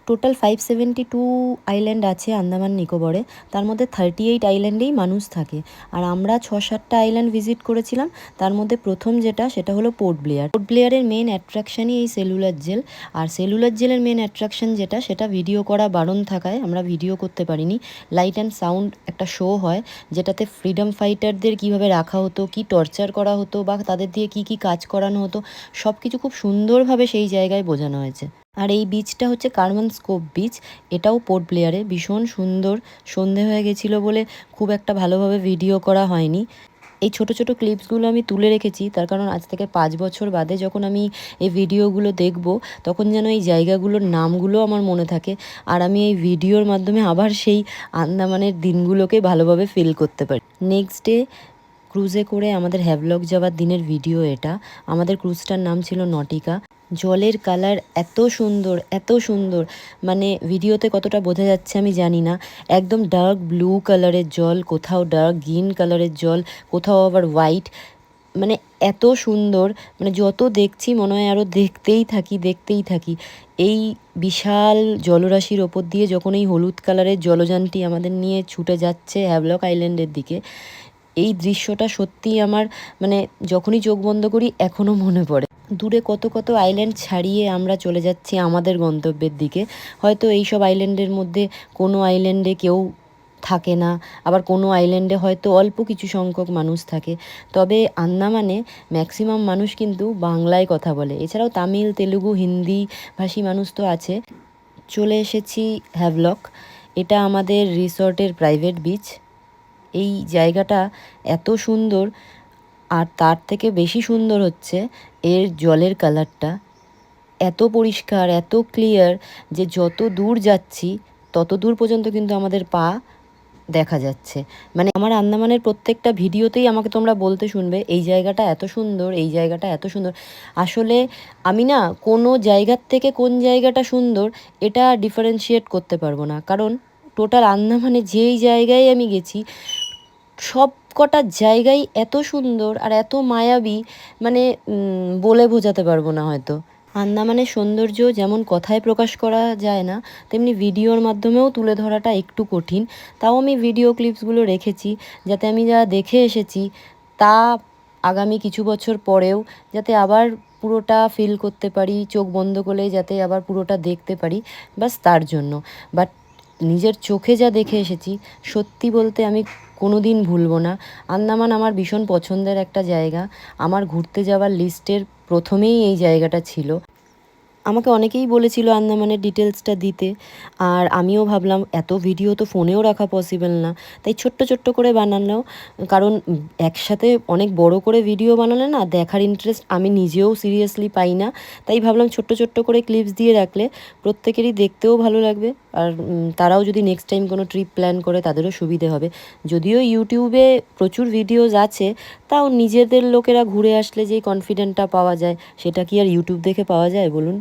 Total 572 island আছে আন্দামান নিকোবরে, তার মধ্যে 38 আইল্যান্ডেই মানুষ থাকে। আর আমরা 6-7টা আইল্যান্ড ভিজিট করেছিলাম, তার মধ্যে প্রথম যেটা সেটা হলো পোর্ট ব্লেয়ার। পোর্ট ব্লেয়ারের মেন অ্যাট্রাকশানই এই সেলুলার জেল। আর সেলুলার জেলের মেন অ্যাট্রাকশান যেটা, সেটা ভিডিও করা বারণ থাকায় আমরা ভিডিও করতে পারিনি। লাইট অ্যান্ড সাউন্ড একটা শো হয়, যেটাতে ফ্রিডম ফাইটারদের কীভাবে রাখা হতো, কি টর্চার করা হতো বা তাদের দিয়ে কি কি কাজ করানো হতো, সব কিছু খুব সুন্দরভাবে সেই জায়গায় বোঝানো হয়েছে। আর এই বিচটা হচ্ছে কার্মন স্কোপ বিচ, এটাও পোর্ট ব্লেয়ারে, ভীষণ সুন্দর। সন্ধে হয়ে গেছিলো বলে খুব একটা ভালোভাবে ভিডিও করা হয়নি। এই ছোট ছোট ক্লিপসগুলো আমি তুলে রেখেছি, তার কারণ আজ থেকে 5 বছর বাদে যখন আমি এই ভিডিওগুলো দেখব, তখন যেন এই জায়গাগুলোর নামগুলো আমার মনে থাকে, আর আমি এই ভিডিওর মাধ্যমে আবার সেই আন্দামানের দিনগুলোকে ভালোভাবে ফিল করতে পারি। নেক্সট ডে ক্রুজে করে আমাদের হ্যাভলক যাওয়ার দিনের ভিডিও এটা। আমাদের ক্রুজটার নাম ছিল নটিকা। জলের কালার এত সুন্দর, এত সুন্দর, মানে ভিডিওতে কতটা বোঝা যাচ্ছে আমি জানি না। একদম ডার্ক ব্লু কালারের জল, কোথাও ডার্ক গ্রিন কালারের জল, কোথাও আবার হোয়াইট, মানে এত সুন্দর, মানে যত দেখছি মনে হয় আরও দেখতেই থাকি দেখতেই থাকি। এই বিশাল জলরাশির ওপর দিয়ে যখন এই হলুদ কালারের জলযানটি আমাদের নিয়ে ছুটে যাচ্ছে হ্যাভলক আইল্যান্ডের দিকে, এই দৃশ্যটা সত্যিই আমার, মানে যখনই চোখ বন্ধ করি এখনও মনে পড়ে। দূরে কত কত আইল্যান্ড ছাড়িয়ে আমরা চলে যাচ্ছি আমাদের গন্তব্যের দিকে। হয়তো এই সব আইল্যান্ডের মধ্যে কোনো আইল্যান্ডে কেউ থাকে না, আবার কোনো আইল্যান্ডে হয়তো অল্প কিছু সংখ্যক মানুষ থাকে। তবে আন্দামানে ম্যাক্সিমাম মানুষ কিন্তু বাংলায় কথা বলে, এছাড়াও তামিল, তেলুগু, হিন্দি ভাষী মানুষ তো আছে। চলে এসেছি হ্যাভলক, এটা আমাদের রিসর্টের প্রাইভেট বিচ। এই জায়গাটা এত সুন্দর, আর তার থেকে বেশি সুন্দর হচ্ছে এর জলের কালারটা। এত পরিষ্কার, এত ক্লিয়ার যে যত দূর যাচ্ছি তত দূর পর্যন্ত কিন্তু আমাদের পা দেখা যাচ্ছে। মানে আমার আন্দামানের প্রত্যেকটা ভিডিওতেই আমাকে তোমরা বলতে শুনবে এই জায়গাটা এত সুন্দর, এই জায়গাটা এত সুন্দর। আসলে আমি না কোনো জায়গার থেকে কোন জায়গাটা সুন্দর এটা ডিফারেন্সিয়েট করতে পারবো না, কারণ টোটাল আন্দামানে যেই জায়গায় আমি গেছি সব কটা জায়গাই এত সুন্দর আর এত মায়াবী, মানে বলে বোঝাতে পারবো না হয়তো। আন্দামানের সৌন্দর্য যেমন কথায় প্রকাশ করা যায় না, তেমনি ভিডিওর মাধ্যমেও তুলে ধরাটা একটু কঠিন। তাও আমি ভিডিও ক্লিপসগুলো রেখেছি, যাতে আমি যা দেখে এসেছি তা আগামী কিছু বছর পরেও যাতে আবার পুরোটা ফিল করতে পারি, চোখ বন্ধ করলে যাতে আবার পুরোটা দেখতে পারি, বাস তার জন্য। বাট নিজের চোখে যা দেখে এসেছি, সত্যি বলতে আমি কোনো দিন ভুলবো না। আন্দামান আমার ভীষণ পছন্দের একটা জায়গা, আমার ঘুরতে যাওয়ার লিস্টের প্রথমেই এই জায়গাটা ছিল। আমাকে অনেকেই বলেছিল আন্দামানের ডিটেলসটা দিতে, আর আমিও ভাবলাম এত ভিডিও তো ফোনেও রাখা পসিবল না, তাই ছোট্ট ছোট্ট করে বানানো। কারণ একসাথে অনেক বড় করে ভিডিও বানালে না দেখার ইন্টারেস্ট আমি নিজেও সিরিয়াসলি পাই না, তাই ভাবলাম ছোট্ট ছোট্ট করে ক্লিপস দিয়ে রাখলে প্রত্যেকেরই দেখতেও ভালো লাগবে, আর তারাও যদি নেক্সট টাইম কোনো ট্রিপ প্ল্যান করে তাদেরও সুবিধে হবে। যদিও ইউটিউবে প্রচুর ভিডিওস আছে, তাও নিজেদের লোকেরা ঘুরে আসলে যেই কনফিডেন্টটা পাওয়া যায় সেটা কি আর ইউটিউব দেখে পাওয়া যায় বলুন।